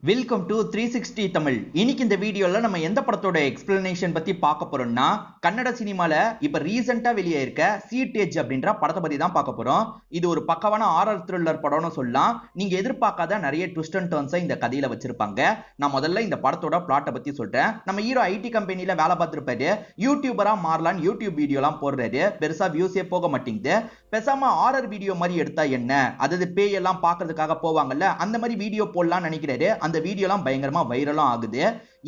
Welcome to 360 Tamil. இன்னைக்கு இந்த வீடியோல நம்ம எந்த படத்தோட எக்ஸ்பிளனேஷன் பத்தி பார்க்க போறோம்னா, கன்னட சினிமால இப்ப ரீசெண்டா வெளியே இருக்க சீட்டேஜ் அப்படின்ற படத்தை பத்தி தான் பார்க்க போறோம். இது ஒரு பக்கவான ஹாரர் த்ரில்லர் படம்னு சொல்லலாம். நீங்க எதிர்பார்க்காத நிறைய ட்விஸ்ட் அண்ட் டர்ன்ஸ் இந்த கதையில வச்சிருப்பாங்க. நான் முதல்ல இந்த படத்தோட பிளாட்டை பத்தி சொல்றேன். நம்ம ஹீரோ ஐடி கம்பெனில வேலை பார்த்திருப்பாரு. யூடியூபரா மாறலான்னு யூடியூப் வீடியோலாம் போடுறாரு. பெருசா வியூஸே போக மாட்டேங்குது. பேசாம ஹாரர் வீடியோ மாதிரி எடுத்தா என்ன, அதாவது பேய் எல்லாம் பாக்குறதுக்காக போவாங்கல்ல, அந்த மாதிரி வீடியோ போடலாம்னு நினைக்கிறாரு. அந்த வீடியோலாம் பயங்கரமா வைரலும் ஆகுது.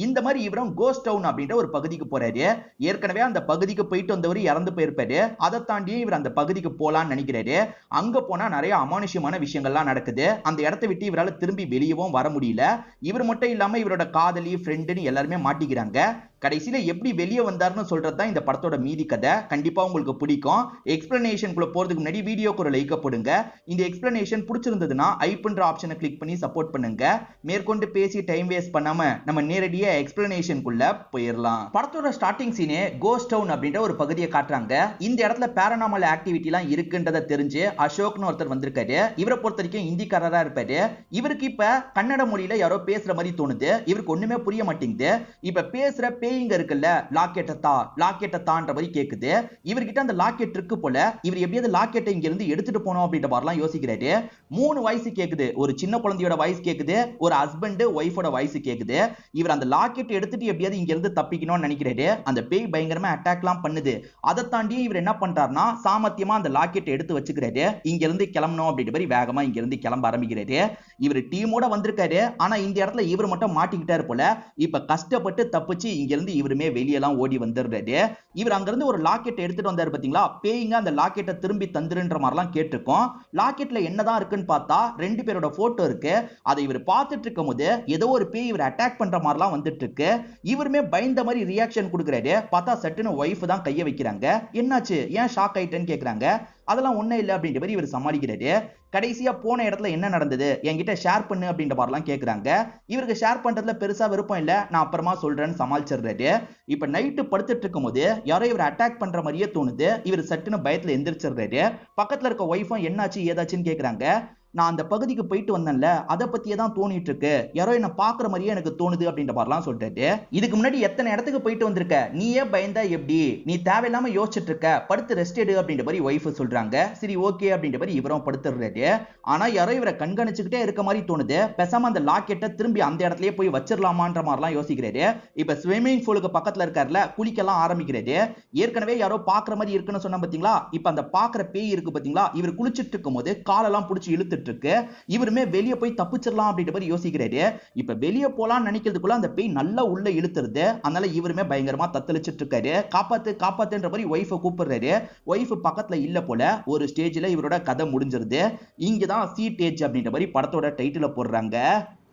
இந்த மாதிரி இவரும் கோஸ்ட் டவுன் அப்படின்ற ஒரு பகுதிக்கு போறாரு. ஏற்கனவே அந்த பகுதிக்கு போயிட்டு வந்தவர் இறந்து போயிருப்பாரு. அதை தாண்டி இவர் அந்த பகுதிக்கு போலான்னு நினைக்கிறாரு. அங்க போனா நிறைய அமானுஷ்யமான விஷயங்கள்லாம் நடக்குது. அந்த இடத்தை விட்டு இவரால் திரும்பி வெளியவும் வர முடியல. இவர் மட்டும் இல்லாம இவரோட காதலி, ஃப்ரெண்டுன்னு எல்லாருமே மாட்டிக்கிறாங்க. கடைசியில எப்படி வெளியே வந்தார்னு சொல்றதுதான் இந்த படத்தோட மீதி கதை. கண்டிப்பா உங்களுக்கு பிடிக்கும். எக்ஸ்பிளனேஷனுக்குள்ள போறதுக்கு முன்னாடி வீடியோக்கு ஒரு லைக் போடுங்க. இந்த எக்ஸ்பிளனேஷன் பிடிச்சிருந்ததுன்னா ஐப்ன்ற ஆப்ஷனை கிளிக் பண்ணி சப்போர்ட் பண்ணுங்க. மேற்கொண்டு பேசி டைம் வேஸ்ட் பண்ணாம நம்ம நேரடியா எக்ஸ்பிளனேஷனுக்குள்ள போயிடலாம். படத்தோட ஸ்டார்டிங் சீனே கோஸ்ட் டவுன் அப்படின்ற ஒரு பகுதியை காட்டுறாங்க. இந்த இடத்துல பேரநார்மல் ஆக்டிவிட்டி எல்லாம் இருக்குன்றத தெரிஞ்சு அசோக்னு ஒருத்தர் வந்திருக்காரு. இவரை பொறுத்த வரைக்கும் ஹிந்திக்காரரா இருப்பாரு. இவருக்கு இப்ப கன்னட மொழியில யாரோ பேசுற மாதிரி தோணுது. இவருக்கு ஒண்ணுமே புரிய மாட்டேங்குது. இப்ப பேசுற பேய்ங்க இருக்குல்ல, லாக்கெட்டத்தான்ற மாதிரி கேக்குது. இவர்கிட்ட அந்த லாக்கெட் இருக்கு போல. இவர் எப்படியாவது லாக்கெட்டை இங்க இருந்து எடுத்துட்டு போனோம் அப்படின்ற மாதிரிலாம் யோசிக்கிறாரு. 3 வாய்ஸ் கேக்குது. ஒரு சின்ன குழந்தையோட வாய்ஸ் கேக்குது, ஒரு ஹஸ்பண்ட் ஒய்ஃபோட வாய்ஸ் கேக்குது. இவர் அந்த லாக்கெட் எடுத்துட்டு எப்படியாவது இங்க இருந்து தப்பிக்கணும்னு நினைக்கிறாரு. அந்த பேய் பயங்கரமா அட்டாக்லாம் பண்ணுது. அதை தாண்டி இவர் என்ன பண்றாருன்னா, சாமர்த்தியமா அந்த லாக்கெட் எடுத்து வச்சுக்கிறாரு. இங்க இருந்து கிளம்பணும் அப்படின்ற மாதிரி வேகமா இங்க இருந்து கிளம்ப ஆரம்பிக்கிறாரு. இவர் டீமோட வந்திருக்காரு. ஆனா இந்த இடத்துல இவர் மட்டும் மாட்டிக்கிட்டாரு போல. இப்ப கஷ்டப்பட்டு தப்பிச்சு இங்க இருந்து இவருமே வெளியெல்லாம் ஓடி வந்துடுறாரு. இவர் அங்க இருந்து ஒரு லாக்கெட் எடுத்துட்டு வந்தாரு பாத்தீங்களா. பேய்ங்க அந்த லாக்கெட்டை திரும்பி தந்துருன்ற மாதிரிலாம் கேட்டிருக்கோம். லாக்கெட்ல என்னதான் இருக்குன்னு பார்த்தா 2 பேரோட போட்டோ இருக்கு. அதை இவர் பார்த்துட்டு இருக்கும் போது ஏதோ ஒரு பேய் இவர் அட்டாக் பண்ற மாதிரிலாம் வந்துட்டு இருக்கு. இவருமே பயந்த மாதிரி ரியாக்ஷன் கொடுக்குறாரு. பார்த்தா சட்டுன்னு ஒய்ஃப் தான் கைய வைக்கிறாங்க. என்னாச்சு, ஏன் ஷாக் ஆயிட்டேன்னு கேக்குறாங்க. அதெல்லாம் ஒண்ணும் இல்லை அப்படின்ற மாதிரி இவர் சமாளிக்கிறாரு. கடைசியா போன இடத்துல என்ன நடந்தது என்கிட்ட ஷேர் பண்ணு அப்படின்ற மாதிரிலாம் கேக்குறாங்க. இவருக்கு ஷேர் பண்றதுல பெருசா விருப்பம் இல்ல, நான் அப்புறமா சொல்றேன்னு சமாளிச்சிடுறாரு. இப்ப நைட்டு படுத்துட்டு இருக்கும் போது யாரோ இவர் அட்டாக் பண்ற மாதிரியே தோணுது. இவர் சட்டுன்னு பயத்துல எந்திரிச்சிடுறாரு. பக்கத்துல இருக்க ஒய்ஃபும் என்னாச்சு ஏதாச்சுன்னு கேக்குறாங்க. நான் அந்த பகுதிக்கு போயிட்டு வந்தேன்ல, அதை பத்தியே தான் தோணிட்டு இருக்கு. யாரோ என்ன பாக்குற மாதிரியே எனக்கு தோணுது அப்படின்ற மாதிரிலாம் சொல்றாரு. இதுக்கு முன்னாடி எத்தனை இடத்துக்கு போயிட்டு வந்திருக்க, நீயே பயந்தா எப்படி, நீ தேவையில்லாம யோசிச்சுட்டு இருக்க, படுத்து ரெஸ்ட் எடு அப்படின்ற மாதிரி ஒய்ஃப் சொல்றாங்க. சரி ஓகே அப்படின்ற மாதிரி இவரும் படுத்துறாரு. ஆனா யாரோ இவரை கண்காணிச்சுக்கிட்டே இருக்க மாதிரி தோணுது. பேசாம அந்த லாக்கெட்டை திரும்பி அந்த இடத்துலயே போய் வச்சிடலாமான்ற மாதிரிலாம் யோசிக்கிறாரு. இப்ப ஸ்விம்மிங் பூலுக்கு பக்கத்துல இருக்காருல, குளிக்கலாம் ஆரம்பிக்கிறாரு. ஏற்கனவே யாரோ பாக்குற மாதிரி இருக்குன்னு சொன்ன பாத்தீங்களா. இப்ப அந்த பாக்குற பேய் இருக்கு பாத்தீங்களா, இவர் குளிச்சுட்டு இருக்கும் போது காலெல்லாம் பிடிச்சி இழுத்து இருக்கு. இவருமே வெளியே போய் தப்பிச்சிடலாம் அப்படின்ற மாதிரி யோசிக்கிறாரு. இப்ப வெளியே போலாம்னு நினைக்கிறதுக்குள்ள அந்த பேய் நல்லா உள்ள இழுத்துருது. அதனால இவருமே பயங்கரமா தத்தளிச்சிட்டு இருக்காரு. காப்பாத்து காப்பாத்துன்ற மாதிரி ஒய்ஃபை கூப்பிடுறாரு. ஒய்ஃப் பக்கத்துல இல்ல போல. ஒரு ஸ்டேஜ்ல இவரோட கதை முடிஞ்சிருது. இங்கதான் சீட்டேஜ் அப்படின்ற மாதிரி படத்தோட டைட்டில போடுறாங்க.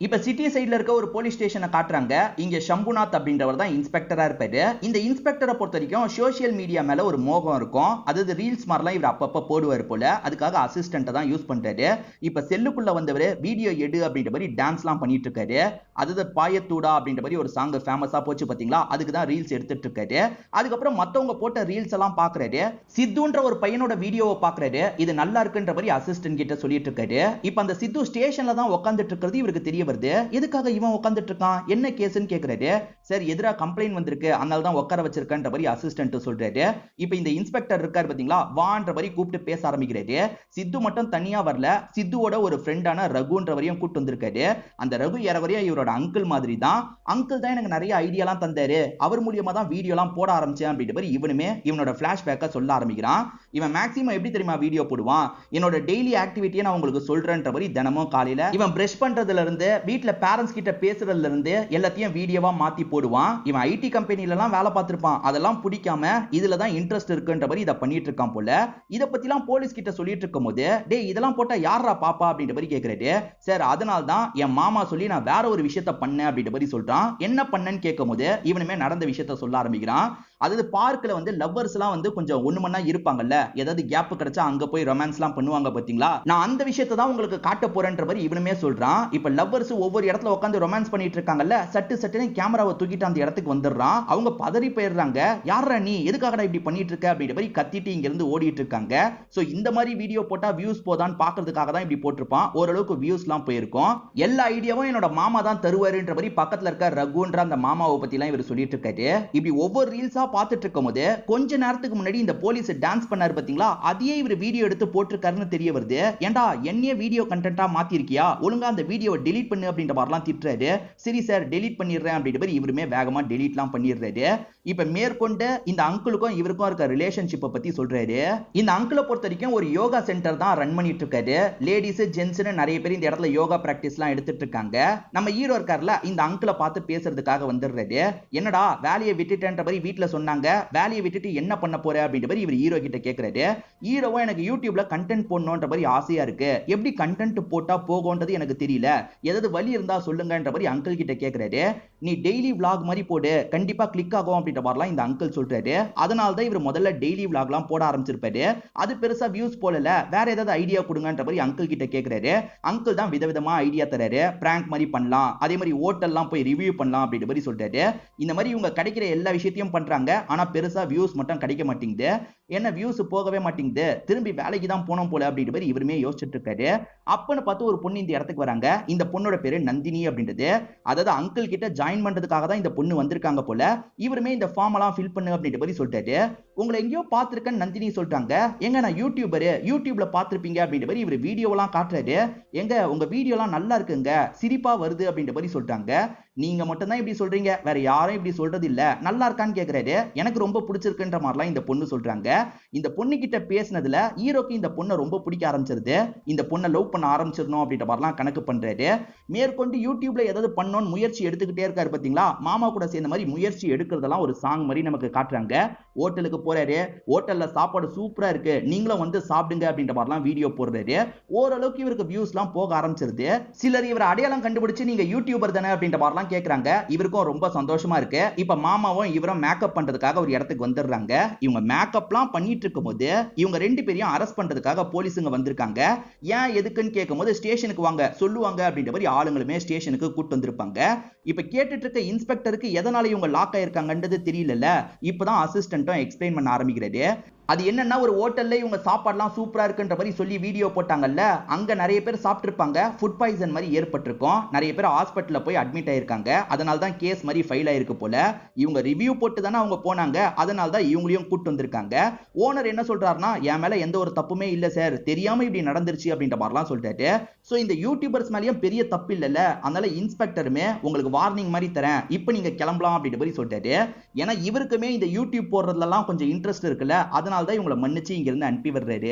இப்ப சிட்டி சைடுல இருக்க ஒரு போலீஸ் ஸ்டேஷனை காட்டுறாங்க. இங்க சம்புநாத் அப்படின்றவர் தான் இன்ஸ்பெக்டரா இருப்பாரு. இந்த இன்ஸ்பெக்டரை பொறுத்த வரைக்கும் சோசியல் மீடியா மேல ஒரு மோகம் இருக்கும். அதாவது ரீல்ஸ் மாதிரிலாம் இவர் அப்பப்ப போடுவார் போல. அதுக்காக அசிஸ்டன்ட்டை தான் யூஸ் பண்றாரு. இப்ப செல்லுக்குள்ள வந்தவர் வீடியோ எடு அப்படின்ற மாதிரி டான்ஸ்லாம் பண்ணிட்டு இருக்காரு. அதாவது பாயத்தூடா அப்படின்ற மாதிரி ஒரு சாங் ஃபேமஸா போச்சு பாத்தீங்களா, அதுக்கு தான் ரீல்ஸ் எடுத்துட்டு இருக்காரு. அதுக்கப்புறம் மத்தவங்க போட்ட ரீல்ஸ் எல்லாம் பாக்குறாரு. சித்துன்ற ஒரு பையனோட வீடியோவை பாக்குறாரு. இது நல்லா இருக்குன்ற மாதிரி அசிஸ்டன்ட் கிட்ட சொல்லிட்டு இருக்காரு. இப்ப அந்த சித்து ஸ்டேஷன்ல தான் உட்கார்ந்துட்டு இருக்கிறது இவருக்கு தெரிய வருது. எதுக்காக இவன் உட்கார்ந்துட்டு இருக்கான், என்ன கேஸ்ன்னு கேக்குறாரு. சார் எதிரா கம்ப்ளைண்ட் வந்திருக்கு, அதனால தான் உட்கார வச்சிருக்கன்ற மாதிரி அசிஸ்டன்ட் சொல்றாரு. இப்ப இந்த இன்ஸ்பெக்டர் இருக்காரு பாத்தீங்களா, வான்ற மாதிரி கூப்பிட்டு பேச ஆரம்பிக்கிறாரு. சித்து மட்டும் தனியா வரல, சித்துவோட ஒரு ஃப்ரெண்டான ரகுன்றவரையும் கூப்பிட்டு வந்திருக்காரு. அந்த ரகு ஏறவரையா இவரோட அங்கிள் மாதிரி தான். அங்கிள் தான் எனக்கு நிறைய ஐடியாலாம் தந்தாரு, அவர் மூலியமா தான் வீடியோலாம் போட ஆரம்பிச்சேன் அப்படின்ற மாதிரி இவனுமே இவனோட பிளாஷ்பேக்கை சொல்ல ஆரம்பிக்கிறான். இவன் மேக்ஸிமம் எப்படி தெரியுமா வீடியோ போடுவான், என்னோட டெய்லி ஆக்டிவிட்டியை நான் உங்களுக்கு சொல்றேன்ற மாதிரி தினமும் காலையில இவன் பிரஷ் பண்றதுல இருந்து வீட்ல பேரண்ட்ஸ் கிட்ட பேசுறதுல இருந்து எல்லாத்தையும் வீடியோவா மாத்தி போடுவான். இவன் ஐடி கம்பெனில எல்லாம் வேலை பார்த்திருப்பான். அதெல்லாம் பிடிக்காம இதுல தான் இன்ட்ரெஸ்ட் இருக்குன்ற மாதிரி இத பண்ணிட்டு இருக்கான் போல. இத பத்திலாம் போலீஸ் கிட்ட சொல்லிட்டு இருக்கும்போது, டேய் இதெல்லாம் போட்டா யாரா பாப்பா அப்படின்ற மாதிரி கேக்குறாரு. சார் அதனால தான் என் மாமா சொல்லி நான் வேற ஒரு விஷயத்த பண்ணேன் அப்படின்ற மாதிரி சொல்றான். என்ன பண்ணேன்னு கேட்கும்போது இவனுமே நடந்த விஷயத்த சொல்ல ஆரம்பிக்கிறான். அதாவது பார்க்ல வந்து லவ்வர்ஸ் எல்லாம் வந்து கொஞ்சம் ஒண்ணு மண்ணா இருப்பாங்கல்ல, ஏதாவது கேப் கிடைச்சா அங்க போய் ரொமான்ஸ் எல்லாம் பண்ணுவாங்க பாத்தீங்களா, நான் அந்த விஷயத்தை தான் உங்களுக்கு காட்ட போறேன்ற மாதிரி இவனுமே சொல்றான். இப்ப லவ்வர்ஸ் ஒவ்வொரு இடத்துல உட்கார்ந்து ரொமான்ஸ் பண்ணிட்டு இருக்காங்கல்ல, சட்டுன்னு கேமராவை தூக்கிட்டு அந்த இடத்துக்கு வந்துடுறான். அவங்க பதறி போயிடுறாங்க. யாரா நீ, எதுக்காகடா இப்படி பண்ணிட்டு இருக்க அப்படின்ற மாதிரி கத்திட்டு இங்க இருந்து ஓடிட்டு இருக்காங்க. சோ இந்த மாதிரி வீடியோ போட்டா வியூஸ் போதான்னு பாக்குறதுக்காக தான் இப்படி போட்டிருப்பான். ஓரளவுக்கு வியூஸ் எல்லாம் போயிருக்கும். எல்லா ஐடியாவும் என்னோட மாமா தான் தருவாருன்ற மாதிரி பக்கத்துல இருக்க ரகுன்ற அந்த மாமாவை பத்தி எல்லாம் இவர் சொல்லிட்டு இருக்காரு. இப்படி ஒவ்வொரு ரீல்ஸா பார்த்துட்டு இருக்கும்போது கொஞ்ச நேரத்துக்கு முன்னாடி இந்த போலீஸ் டான்ஸ் பண்ணாரு பாத்தீங்களா, அதையே இவர் வீடியோ எடுத்து போட்டிருக்காருன்னு தெரிய வருது. ஏண்டா என்னைய வீடியோ கண்டென்ட்டா மாத்திருக்கியா, ஒழுங்கா அந்த வீடியோவை டெலீட் பண்ணு அப்படின்ற மாதிரிலாம் திட்டுறாரு. சரி சார் டெலீட் பண்ணிடுறேன் அப்படின்ற மாதிரி இவருமே வேகமா டெலீட்லாம் பண்ணிடுறாரு. இப்ப மேற்கொண்டு இந்த அங்கிளுக்கும் இவருக்கும் இருக்க ரிலேஷன்ஷிப்பை பத்தி சொல்றாரு. இந்த அங்கிளை பொறுத்த வரைக்கும் ஒரு யோகா சென்டர் தான் ரன் பண்ணிட்டு இருக்காரு. லேடிஸ் ஜென்ஸ்னு நிறைய பேர் இந்த இடத்துல யோகா பிராக்டிஸ்லாம் எடுத்துட்டு இருக்காங்க. நம்ம ஹீரோ இருக்கார்ல, இந்த அங்கிளை பார்த்து பேசுறதுக்காக வந்துடுறாரு. என்னடா வேலையை விட்டுட்டேன்ற மாதிரி வீட்டுல சொன்னாங்க, வேலையை விட்டுட்டு என்ன பண்ண போற அப்படின்ற மாதிரி இவர் ஹீரோ கிட்ட கேக்குறாரு. ஹீரோவும் எனக்கு யூடியூப்ல கண்டென்ட் போடணும்ன்ற மாதிரி ஆசையா இருக்கு, எப்படி கண்டென்ட் போட்டா போகும்ன்றது எனக்கு தெரியல, ஏதாவது வழி இருந்தா சொல்லுங்கன்ற மாதிரி அங்கிள் கிட்ட கேக்குறாரு. நீ டெய்லி vlog மாதிரி போடு, கண்டிப்பா கிளிக் ஆகும் அப்படின்ற மாதிரிலாம் இந்த அங்கிள் சொல்றாரு. அதனால தான் இவர் முதல்ல டெய்லி vlogலாம் போட ஆரம்பிச்சிருப்பாரு. அது பெருசா வியூஸ் போலல, வேற ஏதாவது ஐடியா கொடுங்கன்ற மாதிரி அங்கிள் கிட்ட கேக்குறாரு. அங்கிள் தான் விதவிதமா ஐடியா தராரு. பிராங்க் மாதிரி பண்ணலாம், அதே மாதிரி ஹோட்டல்லாம் போய் ரிவ்யூ பண்ணலாம் அப்படின்ற மாதிரி சொல்றாரு. இந்த மாதிரி இவங்க கிடைக்கிற எல்லா விஷயத்தையும் பண்றாங்க. ஆனா பெருசா வியூஸ் மட்டும் கிடைக்க மாட்டேங்குது. என்ன வியூஸ் போகவே மாட்டேங்குது, திரும்பி வேலைக்கு தான் போனோம் போல அப்படின்ற மாதிரி இவருமே யோசிச்சுட்டு இருக்காரு. அப்பன்னு பார்த்து ஒரு பொண்ணு இந்த இடத்துக்கு வராங்க. இந்த பொண்ணோட பேரு நந்தினி அப்படின்றது. அதாவது அங்கிள் கிட்ட ஜாயின் பண்றதுக்காக தான் இந்த பொண்ணு வந்திருக்காங்க போல. இவருமே இந்த ஃபார்ம் எல்லாம் ஃபில் பண்ணு அப்படின்ற மாதிரி சொல்லிட்டாரு. உங்களை எங்கேயோ பார்த்திருக்கேன்னு நந்தினி சொல்றாங்க. எங்க நான் யூடியூபர், யூடியூப்ல பார்த்திருப்பீங்க அப்படின்ற மாதிரி இவர் வீடியோலாம் காட்டுறாரு. எங்க உங்க வீடியோலாம் நல்லா இருக்குங்க, சிரிப்பா வருது அப்படின்ற மாதிரி சொல்றாங்க. நீங்க மட்டும் தான் இப்படி சொல்றீங்க, வேற யாரும் இப்படி சொல்றது இல்ல, நல்லா இருக்கான்னு கேக்குறாரு. எனக்கு ரொம்ப பிடிச்சிருக்குன்ற மாதிரிலாம் இந்த பொண்ணு சொல்றாங்க. இந்த பொண்ணு கிட்ட பேசினதுல ஹீரோக்கு இந்த பொண்ணை ரொம்ப பிடிக்க ஆரம்பிச்சிருது. இந்த பொண்ணை லவ் பண்ண ஆரம்பிச்சிடணும் அப்படின்ற மாதிரிலாம் கணக்கு பண்றாரு. மேற்கொண்டு யூடியூப்ல ஏதாவது பண்ணணும்னு முயற்சி எடுத்துக்கிட்டே இருக்காரு பாத்தீங்களா, மாமா கூட சேர்ந்த மாதிரி முயற்சி எடுக்கிறதெல்லாம் ஒரு சாங் மாதிரி நமக்கு காட்டுறாங்க. ஹோட்டலுக்கு போறாரு, ஹோட்டல்ல சாப்பாடு சூப்பரா இருக்கு, நீங்களும் வந்து சாப்பிடுங்க அப்படின்ற மாதிரிலாம் வீடியோ போடுறாரு. ஓரளவுக்கு இவருக்கு வியூஸ் எல்லாம் போக ஆரம்பிச்சிருது. சிலர் இவர் அடையாளம் கண்டுபிடிச்சு நீங்க யூடியூபர் தானே அப்படின்ற மாதிரிலாம் கேக்குறாங்க. இவருக்கும் ரொம்ப சந்தோஷமா இருக்கு. இப்ப மாமாவும் இவரும் மேக்கப் பண்றதுக்காக ஒரு இடத்துக்கு வந்துடுறாங்க. இவங்க மேக்கப்லாம் பண்ணிட்டு இருக்கும்போது இவங்க ரெண்டு பேரையும் அரெஸ்ட் பண்றதுக்காக போலீஸுங்க வந்திருக்காங்க. ஏன் எதுக்குன்னு கேட்கும்போது ஸ்டேஷனுக்கு வாங்க சொல்லுவாங்க அப்படின்ற மாதிரி ஆளுங்களுமே ஸ்டேஷனுக்கு கூட்டு வந்திருப்பாங்க. இப்ப கேட்டுட்டு இருக்க இன்ஸ்பெக்டருக்கு எதனால இவங்க லாக் ஆயிருக்காங்கன்றது தெரியல. இப்பதான் அசிஸ்டன்ட்டும் எக்ஸ்பிளைன் பண்ண ஆரம்பிக்கிறாரு. அது என்னன்னா, ஒரு ஹோட்டல்ல இவங்க சாப்பாடுலாம் சூப்பரா இருக்குன்ற மாதிரி சொல்லி வீடியோ போட்டாங்கல்ல, அங்க நிறைய பேர் சாப்பிட்டு இருப்பாங்க, ஃபுட் பாய்சன் மாதிரி ஏற்பட்டிருக்கும், நிறைய பேர் ஹாஸ்பிட்டல்ல போய் அட்மிட் ஆயிருக்காங்க. அதனால தான் கேஸ் மாதிரி ஃபைல் ஆயிருக்கு போல. இவங்க ரிவ்யூ போட்டு தானே அவங்க போனாங்க, அதனால தான் இவங்களையும் கூட்டு வந்திருக்காங்க. ஓனர் என்ன சொல்றாருன்னா, என் மேல எந்த ஒரு தப்புமே இல்ல சார், தெரியாம இப்படி நடந்துருச்சு அப்படின்ற மாதிரிலாம் சொல்லிட்டாரு. சோ இந்த யூடியூபர்ஸ் மேலயும் பெரிய தப்பு இல்லல, அதனால இன்ஸ்பெக்டருமே உங்களுக்கு வார்னிங் மாதிரி தரேன், இப்போ நீங்க கிளம்பலாம் அப்படின்ற மாதிரி சொல்லிட்டாரு. ஏன்னா இவருக்குமே இந்த யூடியூப் போடுறதுலாம் கொஞ்சம் இன்ட்ரெஸ்ட் இருக்குல்ல, அதனால தான் இவங்களை மன்னிச்சு இங்க இருந்து அனுப்பி விடுறாரு.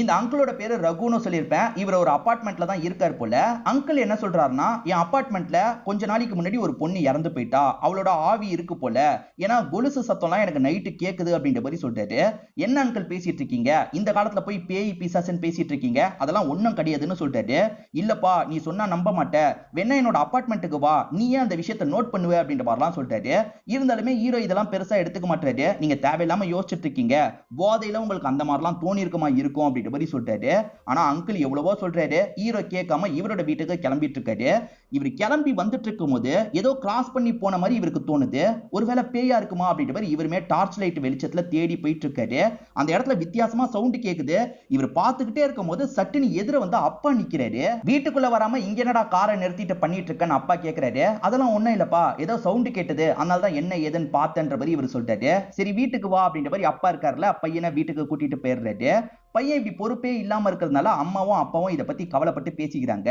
இந்த அங்கிளோட பேரு ரகுன்னு சொல்லியிருப்பேன். இவர் ஒரு அபார்ட்மெண்ட்ல தான் இருக்காரு போல. அங்கிள் என்ன சொல்றாருன்னா, என் அபார்ட்மெண்ட்ல கொஞ்ச நாளைக்கு முன்னாடி ஒரு பொண்ணு இறந்து போயிட்டா, அவளோட ஆவி இருக்கு போல, ஏன்னா கொலுசு சத்தம்லாம் எனக்கு நைட்டு கேக்குது அப்படின்ற மாதிரி சொல்றாரு. என்ன அங்கிள் பேசிட்டு இருக்கீங்க, இந்த காலத்துல போய் பேய் பிசாசுன்னு பேசிட்டு இருக்கீங்க, அதெல்லாம் ஒண்ணும் கிடையாதுன்னு சொல்றாரு. இல்லப்பா நீ சொன்னா நம்ப மாட்ட, வேணா என்னோட அபார்ட்மெண்ட்டுக்கு வா, நீ ஏன் அந்த விஷயத்தை நோட் பண்ணுவ அப்படின்ற மாதிரிலாம் சொல்றாரு. இருந்தாலுமே ஹீரோ இதெல்லாம் பெருசா எடுத்துக்க மாட்டாரு. நீங்க தேவையில்லாம யோசிச்சுட்டு இருக்கீங்க, போதையில உங்களுக்கு அந்த மாதிரிலாம் தோணி இருக்குமா இருக்கும் அப்படின்ற மாதிரி சொல்றாரு. ஆனா அங்கிள் எவ்வளவோ சொல்றாரு, ஹீரோ கேட்காம இவரோட வீட்டுக்கு கிளம்பிட்டு இருக்காரு. இவர் கிளம்பி வந்துட்டு இருக்கும் போது ஏதோ கிராஸ் பண்ணி போன மாதிரி இவருக்கு தோணுது. ஒருவேளை பேயா இருக்குமா அப்படின்ற மாதிரி இவருமே டார்ச் லைட் வெளிச்சத்துல தேடி போயிட்டு இருக்காரு. அந்த இடத்துல வித்தியாசமா சவுண்ட் கேக்குது. இவர் பார்த்துக்கிட்டே இருக்கும் போது சட்டுன்னு எதிர வந்து அப்பா நிக்கிறாரு. வீட்டுக்குள்ள வராம இங்க என்னடா காரை நிறுத்திட்டு பண்ணிட்டு இருக்கேன்னு அப்பா கேக்குறாரு. அதெல்லாம் ஒண்ணும் இல்லப்பா, ஏதோ சவுண்ட் கேட்டது, அதனால தான் என்ன ஏதுன்னு பார்த்தேன்ற மாதிரி இவர் சொல்றாரு. சரி வீட்டுக்கு வா அப்படின்ற மாதிரி அப்பா இருக்காருல, பையனை வீட்டுக்கு கூட்டிட்டு போயிடுறாரு. பையன் இப்படி பொறுப்பே இல்லாம இருக்கிறதுனால அம்மாவும் அப்பாவும் இதை பத்தி கவலைப்பட்டு பேசிக்கிறாங்க.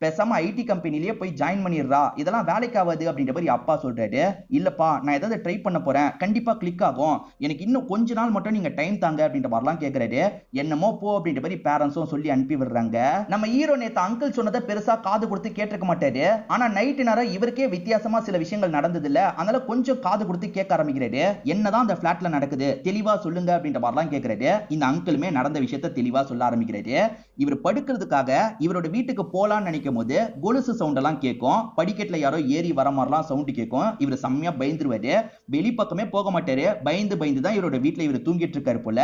பேசாம ஐடி கம்பெனிலேயே போய் ஜாயின் பண்ணிடுறா, இதெல்லாம் வேலைக்கு ஆகாது அப்படின்ற மாதிரி அப்பா சொல்றாரு. இல்லப்பா நான் ஏதாவது ட்ரை பண்ண போறேன், கண்டிப்பா கிளிக் ஆகும், எனக்கு இன்னும் கொஞ்ச நாள் மட்டும் நீங்க டைம் தாங்க அப்படின்ற மாதிரிலாம் கேட்கறாரு. என்னமோ போ அப்படின்ற மாதிரி பேரண்ட்ஸும் சொல்லி அனுப்பி விடுறாங்க. நம்ம ஹீரோ நேத்து அங்கிள் சொன்னதை பெருசா காது கொடுத்து கேட்டிருக்க மாட்டாரு. ஆனா நைட்டு நேரம் இவருக்கே வித்தியாசமா சில விஷயங்கள் நடந்தது இல்ல, அதனால கொஞ்சம் காது கொடுத்து கேட்க ஆரம்பிக்கிறாரு. என்னதான் அந்த பிளாட்ல நடக்குது, தெளிவா சொல்லுங்க அப்படின்ற மாதிரிலாம் கேட்கறாரு. இந்த அங்கிளுமே நடந்த விஷயத்தை தெளிவா சொல்ல ஆரம்பிக்கிறாரு. இவர் படுக்கிறதுக்காக இவரோட வீட்டுக்கு போலான்னு நினைக்கும் நிக்கும் போது கொலுசு சவுண்ட் எல்லாம் கேட்கும். படிக்கட்டுல யாரோ ஏறி வர மாதிரிலாம் சவுண்ட் கேட்கும். இவர் செம்மையா பயந்துருவாரு. வெளிப்பக்கமே போக மாட்டாரு. பயந்து தான் இவரோட வீட்டுல இவர் தூங்கிட்டு இருக்காரு போல.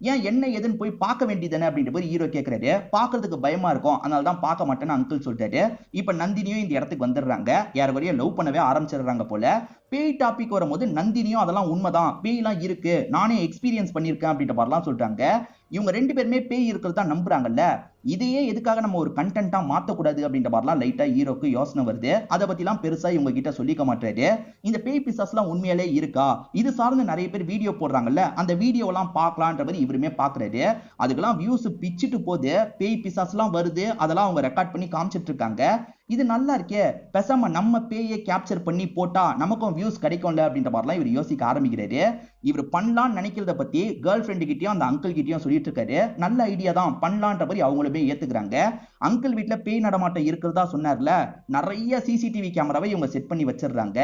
ஏன் என்ன ஏதுன்னு போய் பார்க்க வேண்டியதானே அப்படின்ற போது ஹீரோ கேட்கிறாரு. பார்க்கிறதுக்கு பயமா இருக்கும், அதனால தான் பார்க்க மாட்டேன்னு அங்கிள் சொல்லிட்டாரு. இப்ப நந்தினியும் இந்த இடத்துக்கு வந்துடுறாங்க. யார் வரையும் லவ் பண்ணவே ஆரம்பிச்சிடுறாங்க போல. பேய் டாபிக் வரும்போது நந்தினியும் அதெல்லாம் உண்மைதான், பேய்லாம் இருக்கு, நானே எக்ஸ்பீரியன்ஸ் பண்ணியிருக்கேன் அப்படின்ற மாதிரிலாம் சொல்றாங்க. இவங்க ரெண்டு பேருமே பேய் இருக்கிறது தான் நம்புறாங்கல்ல. இதையே எதுக்காக நம்ம ஒரு கண்டென்ட்டா மாத்தக்கூடாது அப்படின்ற மாதிரிலாம் லைட்டா ஹீரோக்கு யோசனை வருது. அதை பத்திலாம் பெருசா இவங்க கிட்ட சொல்லிக்க மாட்டாரு. இந்த பேய் பிசாஸ்லாம் உண்மையிலே இருக்கா, இது சார்ந்து நிறைய பேர் வீடியோ போடுறாங்கல்ல, அந்த வீடியோலாம் பார்க்கலான்ற மாதிரி இவருமே பாக்குறாரு. அதுக்கெல்லாம் வியூஸ் பிச்சுட்டு போது. பேய் பிசாஸ்லாம் வருது, அதெல்லாம் அவங்க ரெக்கார்ட் பண்ணி காமிச்சிட்டு இருக்காங்க. இது நல்லா இருக்கே, பேசாம நம்ம பேயை கேப்சர் பண்ணி போட்டா நமக்கும் வியூஸ் கிடைக்கும்ல அப்படின்ற மாதிரிலாம் இவர் யோசிக்க ஆரம்பிக்கிறாரு. இவர் பண்ணலாம்னு நினைக்கிறத பத்தி கேர்ள் ஃப்ரெண்டு கிட்டயும் அந்த அங்கிள் கிட்டயும் சொல்லிட்டு இருக்காரு. நல்ல ஐடியா தான், பண்ணலான்ற மாதிரி அவங்களுமே ஏத்துக்கிறாங்க. அங்கிள் வீட்டுல பேய் நடமாட்டம் இருக்கிறதா சொன்னார்ல, நிறைய சிசிடிவி கேமராவை இவங்க செட் பண்ணி வச்சிடுறாங்க.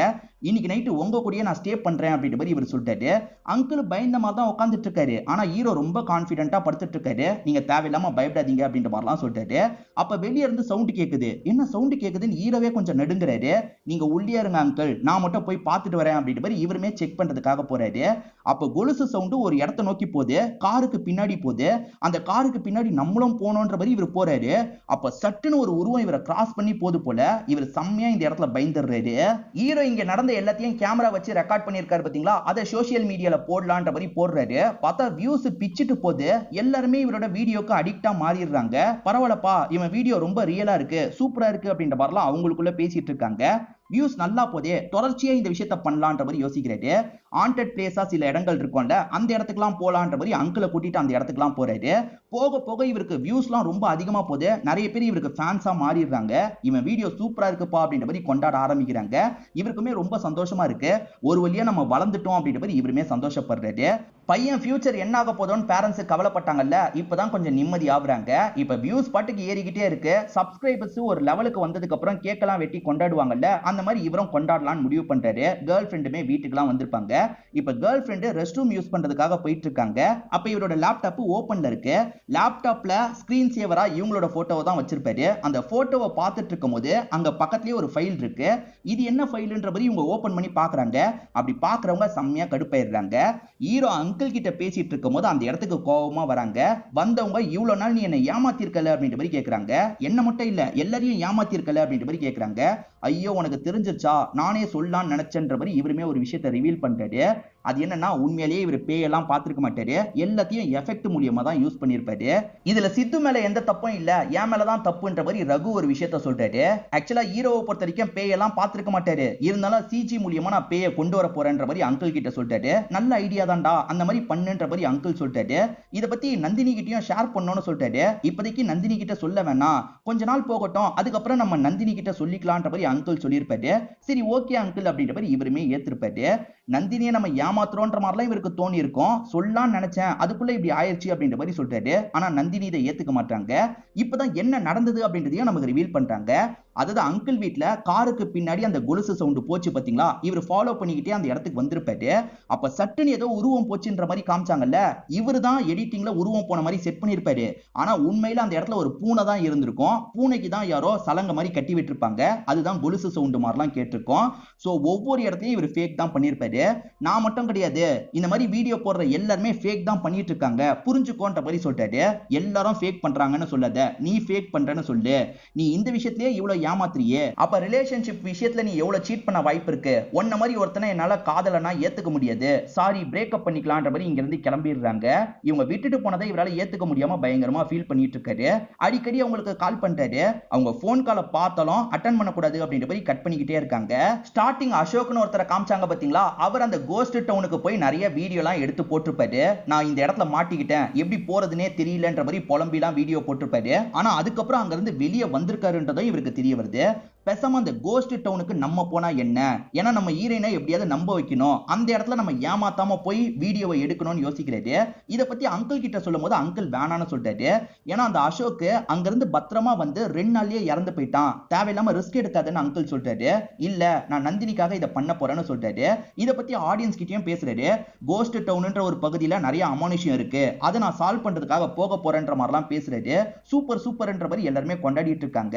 இன்னைக்கு நைட்டு உங்க கூடயே நான் ஸ்டே பண்றேன் அப்படின்ற மாதிரி இவர் சொல்லிட்டாரு. அங்கிள் பயந்த மாதிரி தான் உட்காந்துட்டு இருக்காரு. ஆனா ஹீரோ ரொம்ப கான்பிடென்ட்டா படுத்துட்டு இருக்காரு. நீங்க தேவையில்லாம பயப்படாதீங்க அப்படின்ற மாதிரிலாம் சொல்லிட்டாரு. அப்ப வெளியே இருந்து சவுண்ட் கேக்குது. என்ன சவுண்ட் கேக்குதுன்னு ஹீரோவே கொஞ்சம் நடுங்குறாரு. நீங்க உள்ளே இருங்க அங்கிள், நான் மட்டும் போய் பார்த்துட்டு வரேன் அப்படின்ற மாதிரி இவருமே செக் பண்றதுக்காக போறாரு. அப்ப கொலுசு சவுண்ட் ஒரு இடத்த நோக்கி போகுது, காருக்கு பின்னாடி போகுது. அந்த காருக்கு பின்னாடி நம்மளும் போனோன்ற மாதிரி இவர் போறாரு. அப்ப சட்டுன்னு ஒரு உருவம் இவரை கிராஸ் பண்ணி போது போல. இவர் செம்மையா இந்த இடத்துல பயந்துடுறாரு. ஹீரோ இங்க நடந்த எல்லாத்தையும் கேமரா வச்சு ரெக்கார்ட் பண்ணிருக்காரு பாத்தீங்களா, அதை சோசியல் மீடியால போடலான்ற மாதிரி போடுறாரு. பார்த்தா வியூஸ் பிச்சிட்டு போது. எல்லாருமே இவரோட வீடியோக்கு அடிக்டா மாறிடுறாங்க. பரவாயில்லப்பா, இவன் வீடியோ ரொம்ப ரியலா இருக்கு, சூப்பரா இருக்கு அப்படின்ற மாதிரிலாம் அவங்களுக்குள்ள பேசிட்டு இருக்காங்க. வியூஸ் நல்லா போதே, தொடர்ச்சியா இந்த விஷயத்த பண்ணலான்ற மாதிரி யோசிக்கிறாரு. ஹாண்டட் பிளேஸா சில இடங்கள் இருக்கும்ல, அந்த இடத்துக்குலாம் போலான்ற மாதிரி அங்கிளை கூட்டிட்டு அந்த இடத்துக்குலாம் போறாரு. போக போக இவருக்கு வியூஸ்லாம் ரொம்ப அதிகமா போகுது. நிறைய பேர் இவருக்கு ஃபேன்ஸா மாறிடுறாங்க. இவன் வீடியோ சூப்பரா இருக்குப்பா அப்படின்ற மாதிரி கொண்டாட ஆரம்பிக்கிறாங்க. இவருக்குமே ரொம்ப சந்தோஷமா இருக்கு. ஒரு வழியா நம்ம வளர்ந்துட்டோம் அப்படின்ற மாதிரி இவருமே சந்தோஷப்படுறாரு. பையன் ஃபியூச்சர் என்ன ஆக போதோன்னு பேரண்ட்ஸ் கவலைப்பட்டாங்கல்ல, இப்பதான் கொஞ்சம் நிம்மதி ஆகுறாங்க. இப்ப வியூஸ் பாட்டுக்கு ஏறிக்கிட்டே இருக்கு. சப்ஸ்கிரைபர்ஸ் ஒரு லெவலுக்கு வந்ததுக்கு அப்புறம் கேக்கலாம் வெட்டி கொண்டாடுவாங்கல்ல, அந்த மாதிரி இவரும் கொண்டாடலாம்னு முடிவு பண்றாரு. கேர்ள் ஃப்ரெண்டுமே வீட்டுக்குலாம் வந்திருப்பாங்க. இப்ப girl friend rest room use பண்றதுக்காக போயிட்டு இருக்காங்க. அப்ப இவரோட லேப்டாப் ஓபன்ல இருக்கு. லேப்டாப்ல ஸ்கிரீன் சேவரா இவங்களோட போட்டோவை தான் வச்சிருப்பாரு. அந்த போட்டோவை பார்த்துட்டு இருக்கும் போது அங்க பக்கத்துலயே ஒரு ஃபைல் இருக்கு. இது என்ன ஃபைல்ன்ற மாதிரி இவங்க ஓபன் பண்ணி பாக்குறாங்க. அப்படி பாக்குறவங்க செம்மையா கடுப்பாயிடுறாங்க. ஹீரோ அங்கிள் கிட்ட பேசிட்டு இருக்கும் போது அந்த இடத்துக்கு கோபமா வராங்க. வந்தவங்க இவ்வளவு நாள் நீ என்ன ஏமாத்திருக்கல அப்படின்ற மாதிரி கேக்குறாங்க. என்ன மட்டும் இல்ல, எல்லாரையும் ஏமாத்திருக்கல அப்படின்ற மாதிரி கேக்குறாங்க. ஐயோ உனக்கு தெரிஞ்சிருச்சா, நானே சொல்லலாம்னு நினைச்சேன்ற மாதிரி இவருமே ஒரு விஷயத்தை ரிவீல் பண்றாரு. அது என்னன்னா, உண்மையிலேயே இவர் பேயெல்லாம் பார்த்திருக்க மாட்டாரு. எல்லாத்தையும் எஃபெக்ட் மூலியமா தான் யூஸ் பண்ணிருப்பாரு. இதுல சித்து மேல எந்த தப்பும் இல்ல, என் மேலதான் தப்புன்ற மாதிரி ரகு ஒரு விஷயத்த சொல்றாரு. ஆக்சுவலா ஹீரோவை பொறுத்த வரைக்கும் பேயெல்லாம் பார்த்திருக்க மாட்டாரு. இருந்தாலும் சிஜி மூலியமா நான் பேயை கொண்டு வர போறேன்ற மாதிரி அங்கிள் கிட்ட சொல்லிட்டாரு. நல்ல ஐடியா தான்டா, அந்த மாதிரி பண்ணுன்ற மாதிரி அங்கிள் சொல்லிட்டாரு. இதை பத்தி நந்தினி கிட்டயும் ஷேர் பண்ணணும்னு சொல்லிட்டாரு. இப்போதைக்கு நந்தினி கிட்ட சொல்ல வேணாம், கொஞ்ச நாள் போகட்டும், அதுக்கப்புறம் நம்ம நந்தினி கிட்ட சொல்லிக்கலான்ற மாதிரி அங்கிள் சொல்லியிருப்பாரு. சரி ஓகே அங்கிள் அப்படின்ற மாதிரி இவருமே ஏத்திருப்பாரு. நந்தினியை நம்ம ஏமாத்துறோன்ற மாதிரிலாம் இவருக்கு தோணி இருக்கும். சொல்லலாம்னு நினைச்சேன், அதுக்குள்ள இப்படி ஆயிடுச்சு அப்படின்ற மாதிரி சொல்லிட்டாரு. ஆனா நந்தினி இதை ஏத்துக்க மாட்டாங்க. இப்பதான் என்ன நடந்தது அப்படின்றதையும் நமக்கு ரிவீல் பண்றாங்க. அதாவது அங்கிள் வீட்ல காருக்கு பின்னாடி அந்த கொலுசு சவுண்ட் போச்சு பாத்தீங்களா, இவர் ஃபாலோ பண்ணிக்கிட்டே அந்த இடத்துக்கு வந்திருப்பாரு. அப்ப சட்டுன்னு ஏதோ உருவம் போச்சுன்ற மாதிரி காமிச்சாங்கல்ல, இவரு தான் எடிட்டிங்ல உருவம் போன மாதிரி செட் பண்ணிருப்பாரு. ஆனா உண்மையில அந்த இடத்துல ஒரு பூனை தான் இருந்திருக்கும். பூனைக்கு தான் யாரோ சலங்க மாதிரி கட்டி விட்டுருப்பாங்க. அதுதான் கொலுசு சவுண்ட் மாதிரிலாம் கேட்டிருக்கோம். சோ ஒவ்வொரு இடத்தையும் இவர் ஃபேக் தான் பண்ணிருப்பாரு. நான் மட்டும் கிடையாது, இந்த மாதிரி வீடியோ போடுற எல்லாருமே ஃபேக் தான் பண்ணிட்டு இருக்காங்க, புரிஞ்சுக்கோன்ற மாதிரி சொல்லிட்டாரு. எல்லாரும் ஃபேக் பண்றாங்கன்னு சொல்லாத, நீ ஃபேக் பண்றன்னு சொல்லு. நீ இந்த விஷயத்திலேயே இவ்வளவு ஏமாத்துறியே, அப்ப ரிலேஷன்ஷிப் விஷயத்துல நீ எவ்வளவு சீட் பண்ண வாய்ப்பு இருக்கு? ஒன்ன மாதிரி ஒருத்தனை என்னால காதலனா ஏத்துக்க முடியாது, சாரி பிரேக்கப் பண்ணிக்கலாம்ன்ற மாதிரி இங்க இருந்து கிளம்பிடுறாங்க. இவங்க விட்டுட்டு போனதை இவரால ஏத்துக்க முடியாம பயங்கரமா ஃபீல் பண்ணிட்டு இருக்காரு. அடிக்கடி அவங்களுக்கு கால் பண்றாரு. அவங்க போன் காலை பார்த்தாலும் அட்டன் பண்ணக்கூடாது அப்படின்ற மாதிரி கட் பண்ணிக்கிட்டே இருக்காங்க. ஸ்டார்டிங் அசோக்னு ஒருத்தரை காமிச்சாங்க பாத்தீங்களா, அவர் அந்த கோஸ்ட் டவுனுக்கு போய் நிறைய வீடியோலாம் எடுத்து போட்டிருப்பாரு. நான் இந்த இடத்துல மாட்டிக்கிட்டேன், எப்படி போறதுனே தெரியலன்ற மாதிரி புலம்பிலாம் வீடியோ போட்டிருப்பாரு. ஆனா அதுக்கப்புறம் அங்க இருந்து வெளியே வந்திருக்காருன்றதும் இவருக்கு தெரிய வருது. பேசாம அந்த கோஸ்ட் டவுனுக்கு நம்ம போனா என்ன, ஏன்னா நம்ம ஹீரோயினை எப்படியாவது நம்ப வைக்கணும், அந்த இடத்துல நம்ம ஏமாத்தாம போய் வீடியோவை எடுக்கணும்னு யோசிக்கிறாரு. இத பத்தி அங்கிள் கிட்ட சொல்லும்போது அங்கிள் வேணான்னு சொல்றாரு. ஏன்னா அந்த அசோக் அங்கிருந்து பத்திரமா வந்து 2 நாள்லயே இறந்து போயிட்டான், தேவையில்லாம ரிஸ்க் எடுக்காதுன்னு அங்கிள் சொல்றாரு. இல்ல நான் நந்தினிக்காக இதை பண்ண போறேன்னு சொல்றாரு. இத பத்தி ஆடியன்ஸ் கிட்டயும் பேசுறாரு. கோஸ்ட் டவுன்ன்ற ஒரு பகுதியில நிறைய அமானுஷ்யம் இருக்கு, அதை நான் சால்வ் பண்றதுக்காக போக போறேன்ற மாதிரிலாம் பேசுறாரு. சூப்பர் சூப்பர்ன்ற மாதிரி எல்லாருமே கொண்டாடிட்டு இருக்காங்க.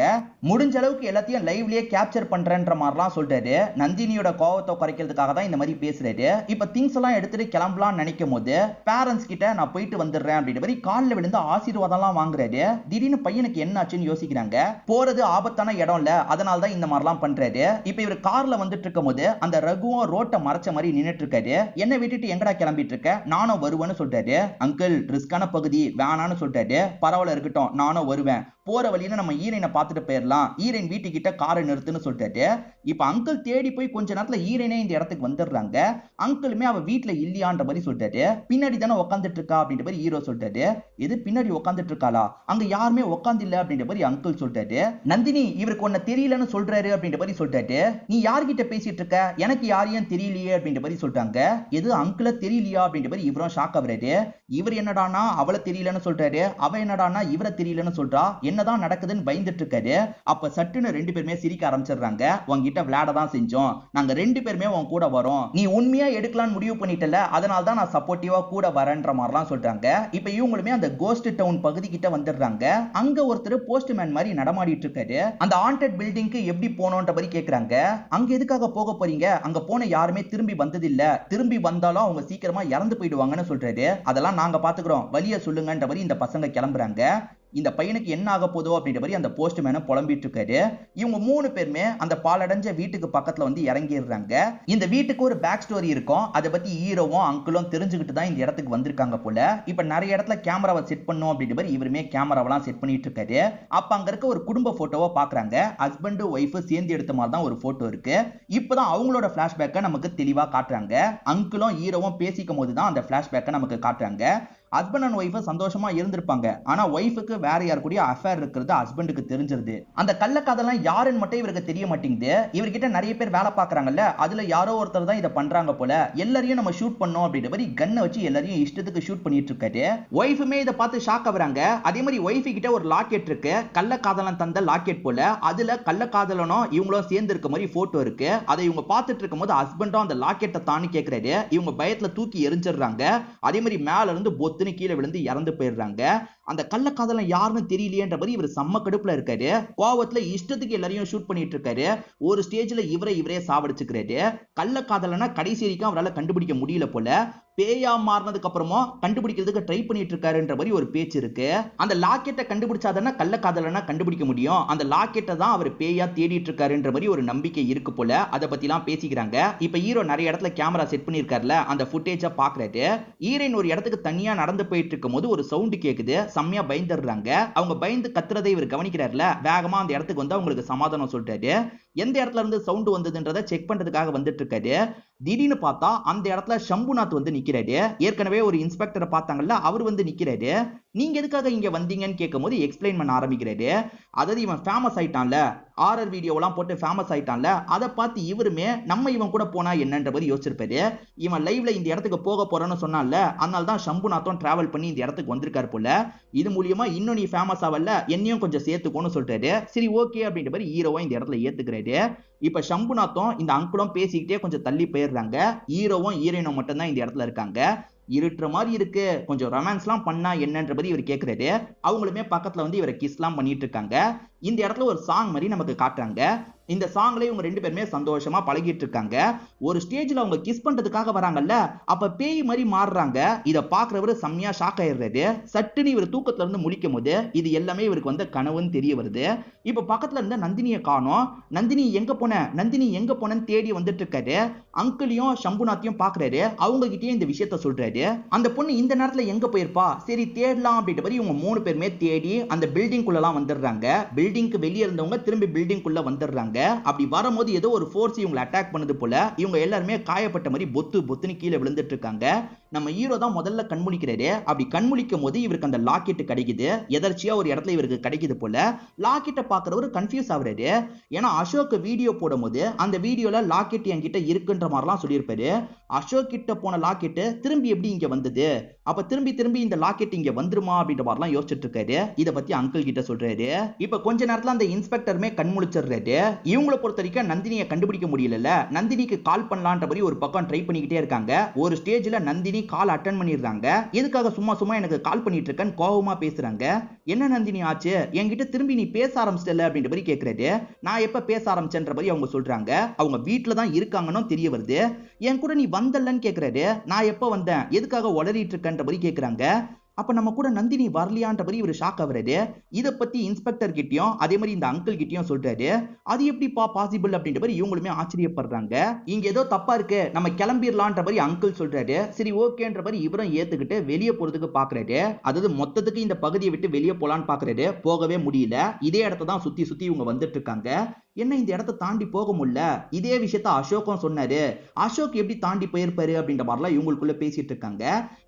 முடிஞ்ச அளவுக்கு எல்லாத்தையும் லைவ்லயே கேப்சர் பண்றேன்ற மாதிரிலாம் சொல்றாரு. நந்தினியோட கோவத்தை குறைக்கிறதுக்காக தான் இந்த மாதிரி பேசுறாரு. இப்ப திங்ஸ் எல்லாம் எடுத்துட்டு கிளம்பலாம்னு நினைக்கும் போது பேரண்ட்ஸ் கிட்ட நான் போயிட்டு வந்துடுறேன் அப்படின்ற மாதிரி காலில் விழுந்து ஆசீர்வாதம் எல்லாம் வாங்குறாரு. திடீர்னு பையனுக்கு என்ன ஆச்சுன்னு யோசிக்கிறாங்க. போறது ஆபத்தான இடம் இல்ல, அதனால தான் இந்த மாதிரிலாம் பண்றாரு. இப்ப இவர் கார்ல வந்துட்டு இருக்கும் போது அந்த ரகுவும் ரோட்டை மறைச்ச மாதிரி நின்னுட்டு இருக்காரு. என்ன விட்டுட்டு எங்கடா கிளம்பிட்டு இருக்க, நானும் வருவேன்னு சொல்றாரு. அங்கிள் ரிஸ்கான பகுதி வேணான்னு சொல்றாரு. பரவாயில்ல இருக்கட்டும், நானும் வருவேன், போற வழியில நம்ம ஹீரோயினை பார்த்துட்டு போயிடலாம், ஹீரோயின் வீட்டுக்கிட்ட காரை நிறுத்துன்னு சொல்லிட்டாரு. இப்ப அங்கிள் தேடி போய் கொஞ்ச நேரத்துல ஹீரோயினே இந்த இடத்துக்கு வந்துடுறாங்க. அங்கிளுமே அவ வீட்டுல இல்லையான்ற மாதிரி சொல்லிட்டாரு. பின்னாடி தானே உட்காந்துட்டு இருக்கா அப்படின்ற மாதிரி ஹீரோ சொல்லிட்டாரு. இது பின்னாடி உட்காந்துட்டு இருக்காளா, அங்க யாருமே உட்காந்து இல்ல அப்படின்ற மாதிரி அங்கிள் சொல்லிட்டாரு. நந்தினி இவருக்கு ஒன்ன தெரியலன்னு சொல்றாரு அப்படின்ற மாதிரி சொல்லிட்டாரு. நீ யார்கிட்ட பேசிட்டு இருக்க, எனக்கு யாரையும் தெரியலையே அப்படின்ற மாதிரி சொல்றாங்க. எது அங்கிள தெரியலையா அப்படின்ற மாதிரி இவரும் ஷாக் ஆகுறாரு. இவர் என்னடானா அவளை தெரியலன்னு சொல்றாரு, அவ என்னடானா இவரை தெரியலன்னு சொல்றா, என்னதான் நடக்குதுன்னு பயந்துட்டு இருக்காரு. அப்ப சட்டுன்னு 2 பேருமே சிரிக்க ஆரம்பிச்சிடுறாங்க. உன்கிட்ட விளையாட தான் செஞ்சோம், நாங்க 2 பேருமே உன் கூட வரோம், நீ உண்மையா எடுக்கலாம்னு முடிவு பண்ணிட்டல, அதனால தான் நான் சப்போர்ட்டிவா கூட வரேன்ற மாதிரிலாம் சொல்றாங்க. இப்ப இவங்களுமே அந்த கோஸ்ட் டவுன் பகுதி கிட்ட வந்துடுறாங்க. அங்க ஒருத்தர் போஸ்ட்மேன் மாதிரி நடமாடிட்டு இருக்காரு. அந்த ஹாண்டட் பில்டிங்க்கு எப்படி போனோன்ற மாதிரி கேக்குறாங்க. அங்க எதுக்காக போக போறீங்க, அங்க போன யாருமே திரும்பி வந்தது இல்ல, திரும்பி வந்தாலும் அவங்க சீக்கிரமா இறந்து போயிடுவாங்கன்னு சொல்றாரு. அதெல்லாம் நாங்க பாத்துக்கிறோம், வழிய சொல்லுங்கன்ற மாதிரி இந்த பசங்க கிளம்புறாங்க. இந்த பையனுக்கு என்ன ஆக போதோ அப்படின்ற மாதிரி அந்த போஸ்ட்மேனை புலம்பிட்டு இருக்காரு. இவங்க 3 பேருமே அந்த பாலடைஞ்ச வீட்டுக்கு பக்கத்துல வந்து இறங்கிடுறாங்க. இந்த வீட்டுக்கு ஒரு பேக் ஸ்டோரி இருக்கும், அதை பத்தி ஹீரோவும் அங்கிளும் தெரிஞ்சுக்கிட்டு தான் இந்த இடத்துக்கு வந்திருக்காங்க போல. இப்ப நிறைய இடத்துல கேமராவை செட் பண்ணும் அப்படின்ற மாதிரி இவருமே கேமராவெல்லாம் செட் பண்ணிட்டு இருக்காரு. அப்ப அங்க இருக்க ஒரு குடும்ப போட்டோவை பாக்குறாங்க. ஹஸ்பண்ட் ஒய்ஃப் சேர்ந்து எடுத்த மாதிரி தான் ஒரு போட்டோ இருக்கு. இப்பதான் அவங்களோட பிளாஷ்பேக்கை நமக்கு தெளிவா காட்டுறாங்க. அங்கிளும் ஹீரோவும் பேசிக்கும் போது தான் அந்த பிளாஷ்பேக்கை நமக்கு காட்டுறாங்க. ஹஸ்பண்ட் அண்ட் ஒய்ஃப் சந்தோஷமா இருந்திருப்பாங்க. ஆனா ஒய்ஃபுக்கு வேற யார் கூட அஃபேர் இருக்கிறது ஹஸ்பண்டுக்கு தெரிஞ்சிருது. அந்த கள்ளக்காதலாம் யாருன்னு மட்டும் இவருக்கு தெரிய மாட்டேங்குது. இவர்கிட்ட நிறைய பேர் வேலை பாக்குறாங்கல்ல, அதுல யாரோ ஒருத்தர் தான் இதை பண்றாங்க போல. எல்லாரையும் நம்ம ஷூட் பண்ணோம் அப்படின்ற மாதிரி கன்னை வச்சு எல்லாரையும் இஷ்டத்துக்கு ஷூட் பண்ணிட்டு இருக்காரு. ஒய்ஃபுமே இதை பார்த்து ஷாக் ஆகுறாங்க. அதே மாதிரி ஒய்ஃபு கிட்ட ஒரு லாக்கெட் இருக்கு, கள்ளக்காதலன் தந்த லாக்கெட் போல. அதுல கள்ளக்காதலனும் இவங்களும் சேர்ந்து இருக்க மாதிரி போட்டோ இருக்கு. அதை இவங்க பார்த்துட்டு இருக்கும் போது ஹஸ்பண்டும் அந்த லாக்கெட்டை தானே கேட்கிறாரு. இவங்க பயத்துல தூக்கி எரிஞ்சிடுறாங்க. அதே மாதிரி மேல இருந்து பொத்து கீழே விழுந்து இறந்து போயிடுறாங்க. அந்த கள்ளக்காதலன் யாருன்னு தெரியலையேன்ற மாதிரி இவர் செம்ம கடுப்புல இருக்காரு. கோவத்துல இஷ்டத்துக்கு எல்லாரையும் ஷூட் பண்ணிட்டு இருக்காரு. ஒரு ஸ்டேஜ்ல இவரே சாவடிச்சுக்கிறாரு. கள்ளக்காதலனா கடைசி வரைக்கும் அவரால் கண்டுபிடிக்க முடியல போல. பேயா மாறினதுக்கு அப்புறமும் கண்டுபிடிக்கிறதுக்கு ட்ரை பண்ணிட்டு இருக்காருன்ற மாதிரி ஒரு பேச்சு இருக்கு. அந்த லாக்கெட்டை கண்டுபிடிச்சாதானே கள்ளக்காதலனா கண்டுபிடிக்க முடியும். அந்த லாக்கெட்டை தான் அவர் பேயா தேடிட்டு இருக்காருன்ற மாதிரி ஒரு நம்பிக்கை இருக்கு போல. அதை பத்தி எல்லாம் பேசிக்கிறாங்க. இப்ப ஹீரோ நிறைய இடத்துல கேமரா செட் பண்ணிருக்காருல, அந்த ஃபுட்டேஜை பாக்குறாரு. ஹீரோயின் ஒரு இடத்துக்கு தனியா நடந்து போயிட்டு இருக்கும் போது ஒரு சவுண்ட் கேக்குது. செம்மையா பயந்துடுறாங்க. அவங்க பயந்து கத்துறதை இவர் கவனிக்கிறாருல, வேகமா அந்த இடத்துக்கு வந்து அவங்களுக்கு சமாதானம் சொல்றாரு. எந்த இடத்துல இருந்து சவுண்ட் வந்ததுன்றதை செக் பண்றதுக்காக வந்துட்டு இருக்காரு. திடீர்னு பார்த்தா அந்த இடத்துல சம்புநாத் வந்து நிக்கிறாரு. ஏற்கனவே ஒரு இன்ஸ்பெக்டரை பார்த்தாங்கல்ல, அவர் வந்து நிக்கிறாரு. நீங்க எதுக்காக இங்க வந்தீங்கன்னு கேட்கும் போது எக்ஸ்பிளைன் பண்ண ஆரம்பிக்கிறாரு. அதாவது இவன் ஃபேமஸ் ஆயிட்டான்ல, ஆர்ஆர் வீடியோலாம் போட்டு ஃபேமஸ் ஆயிட்டான்ல, அதை பார்த்து இவருமே நம்ம இவன் கூட போனா என்னன்ற மாதிரி யோசிச்சிருப்பாரு. இவன் லைவ்ல இந்த இடத்துக்கு போக போறேன்னு சொன்னான்ல, அதனால தான் சம்புநாத்தும் டிராவல் பண்ணி இந்த இடத்துக்கு வந்திருக்காரு போல. இது மூலியமா இன்னும் நீ ஃபேமஸ் ஆவல்ல, என்னையும் கொஞ்சம் சேர்த்துக்கோன்னு சொல்றாரு. சரி ஓகே அப்படின்ற மாதிரி ஹீரோவா இந்த இடத்துல ஏத்துக்கிறாரு. இப்ப சம்புநாத்தும் இந்த அங்கிளும் பேசிக்கிட்டே கொஞ்சம் தள்ளி போயிடுறாங்க. ஹீரோவும் ஹீரோயினும் மட்டும் தான் இந்த இடத்துல இருக்காங்க. இருட்டுற மாதிரி இருக்கு, கொஞ்சம் ரொமான்ஸ்லாம் பண்ணா என்னன்றபடி இவர் கேட்கிறாரு. அவங்களுமே பக்கத்துல வந்து இவரை கிஸ்லாம் பண்ணிட்டு இருக்காங்க. இந்த இடத்துல ஒரு சாங் மாதிரி நமக்கு காட்டுறாங்க. இந்த சாங்ல இவங்க 2 பேருமே சந்தோஷமா பழகிட்டு இருக்காங்க. ஒரு ஸ்டேஜ்ல அவங்க கிஸ் பண்றதுக்காக வராங்கல்ல, அப்ப பேய் மாதிரி மாறுறாங்க. இத பாக்குறவரு செம்மையா ஷாக் ஆயிடுறாரு. சட்டுன்னு இவர் தூக்கத்துல இருந்து முழிக்கும் போது இது எல்லாமே இவருக்கு வந்த கனவுன்னு தெரிய வருது. இப்ப பக்கத்துல இருந்த நந்தினியை காணோம். நந்தினி எங்க போனன்னு தேடி வந்துட்டு இருக்காரு. அங்கிளையும் சம்புநாத்தையும் பாக்குறாரு. அவங்க கிட்டயும் இந்த விஷயத்த சொல்றாரு. அந்த பொண்ணு இந்த நேரத்துல எங்க போயிருப்பா, சரி தேடலாம் அப்படின்ற மாதிரி இவங்க 3 பேருமே தேடி அந்த பில்டிங் குள்ள எல்லாம் வந்துடுறாங்க. பில்டிங்க்கு வெளியே இருந்தவங்க திரும்பி பில்டிங் குள்ள வந்துடுறாங்க. இருக்காங்க. அப்படி வரும்போது ஏதோ ஒரு ஃபோர்ஸ் இவங்களை அட்டாக் பண்ணுது போல. இவங்க எல்லாருமே காயப்பட்ட மாதிரி பொத்து பொத்துன்னு கீழே விழுந்துட்டு இருக்காங்க. நம்ம ஹீரோ தான் முதல்ல கண்முழிக்கிறாரு. அப்படி கண்முழிக்கும் போது இவருக்கு அந்த லாக்கெட் கிடைக்குது. எதர்ச்சியா ஒரு இடத்துல இவருக்கு கிடைக்குது போல. லாக்கெட்டை பார்க்கறவரு கன்ஃபியூஸ் ஆகுறாரு. ஏன்னா அசோக் வீடியோ போடும்போது அந்த வீடியோல லாக்கெட் என்கிட்ட இருக்குன்ற மாதிரிலாம் சொல்லியிருப்பாரு. அசோக் கிட்ட போன லாக்கெட் திரும்பி எப்படி இங்க வந்தது? அப்ப திரும்பி திரும்பி இந்த லாக்கெட் இங்க வந்துருமா அப்படின்ற மாதிரிலாம் யோசிச்சுட்டு இருக்காரு. இத பத்தி அங்கிள் கிட்ட சொல்றாரு. இப்ப கொஞ்ச நேரத்துல அந்த இன்ஸ்பெக்டருமே கண்முழிச்சிடுறாரு. இவங்களை பொறுத்த வரைக்கும் நந்தினியை கண்டுபிடிக்க முடியல. நந்தினிக்கு கால் பண்ணலான்ற மாதிரி ஒரு பக்கம் ட்ரை பண்ணிக்கிட்டே இருக்காங்க. ஒரு ஸ்டேஜ்ல நந்தினி கால் அட்டெண்ட் பண்ணிடுறாங்க. எதுக்காக சும்மா சும்மா எனக்கு கால் பண்ணிட்டு இருக்கேன்னு கோவமா பேசுறாங்க. என்ன நந்தினி ஆச்சு? என்கிட்ட திரும்பி நீ பேச ஆரம்பிச்சிட்டல அப்படின்ற மாதிரி கேக்குறாரு. நான் எப்ப பேச ஆரம்பிச்சேன்ற மாதிரி அவங்க சொல்றாங்க. அவங்க வீட்டுல தான் இருக்காங்கன்னு தெரிய வருது. என் கூட நீ வந்தல்லன்னு கேக்குறாரு. நான் எப்ப வந்தேன்? எதுக்காக உளறிட்டு இருக்கன்ற மாதிரி கேக்குறாங்க. அப்ப நம்ம கூட நந்தினி வரலையான்ற மாதிரி இவர் ஷாக் ஆகுறாரு. இத பத்தி இன்ஸ்பெக்டர் கிட்டயும் அதே மாதிரி இந்த அங்கிள் கிட்டயும் சொல்றாரு. அது எப்படிப்பா பாசிபிள் அப்படின்ற மாதிரி இவங்களுமே ஆச்சரியப்படுறாங்க. இங்க ஏதோ தப்பா இருக்கு, நம்ம கிளம்பிடலான்ற மாதிரி அங்கிள் சொல்றாரு. சரி ஓகேன்ற மாதிரி இவரும் ஏத்துக்கிட்டு வெளியே போறதுக்கு பாக்குறாரு. அதாவது மொத்தத்துக்கு இந்த பகுதியை விட்டு வெளியே போலான்னு பாக்குறாரு. போகவே முடியல. இதே இடத்த தான் சுத்தி சுத்தி இவங்க வந்துட்டு இருக்காங்க. என்ன இந்த இடத்தை தாண்டி போக முடியல? இதே விஷயத்த அசோக்கும் சொன்னாரு. அசோக் எப்படி தாண்டி போயிருப்பாரு அப்படின்ற மாதிரிலாம் இவங்களுக்குள்ள பேசிட்டு இருக்காங்க.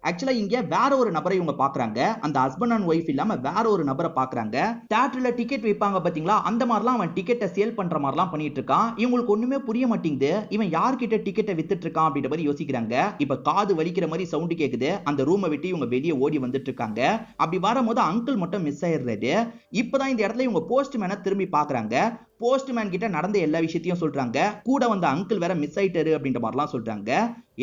ஆக்சுவலா இங்க வேற ஒரு நபரை இவங்க பாக்குறாங்க. அந்த ஹஸ்பண்ட் அண்ட் ஒய்ஃப் இல்லாம வேற ஒரு நபரை பாக்குறாங்க. தியேட்டர்ல டிக்கெட் வைப்பாங்க பாத்தீங்களா, அந்த மாதிரிலாம் அவன் டிக்கெட்டை சேல் பண்ற மாதிரிலாம் பண்ணிட்டு இருக்கான். இவங்களுக்கு ஒண்ணுமே புரிய மாட்டேங்குது. இவன் யார்கிட்ட டிக்கெட்டை வித்துட்டு இருக்கான் அப்படின்ற மாதிரி யோசிக்கிறாங்க. இப்ப காது வலிக்கிற மாதிரி சவுண்ட் கேக்குது. அந்த ரூமை விட்டு இவங்க வெளியே ஓடி வந்துட்டு இருக்காங்க. அப்படி வரும்போது அங்கிள் மட்டும் மிஸ் ஆயிடுறாரு. இப்பதான் இந்த இடத்துல இவங்க போஸ்ட்மேனை திரும்பி பாக்குறாங்க. போஸ்ட்மேன் கிட்ட நடந்த எல்லா விஷயத்தையும் சொல்றாங்க. கூட வந்த அங்கிள் வேற மிஸ் ஆயிட்டாரு அப்படின்ற மாதிரிலாம் சொல்றாங்க.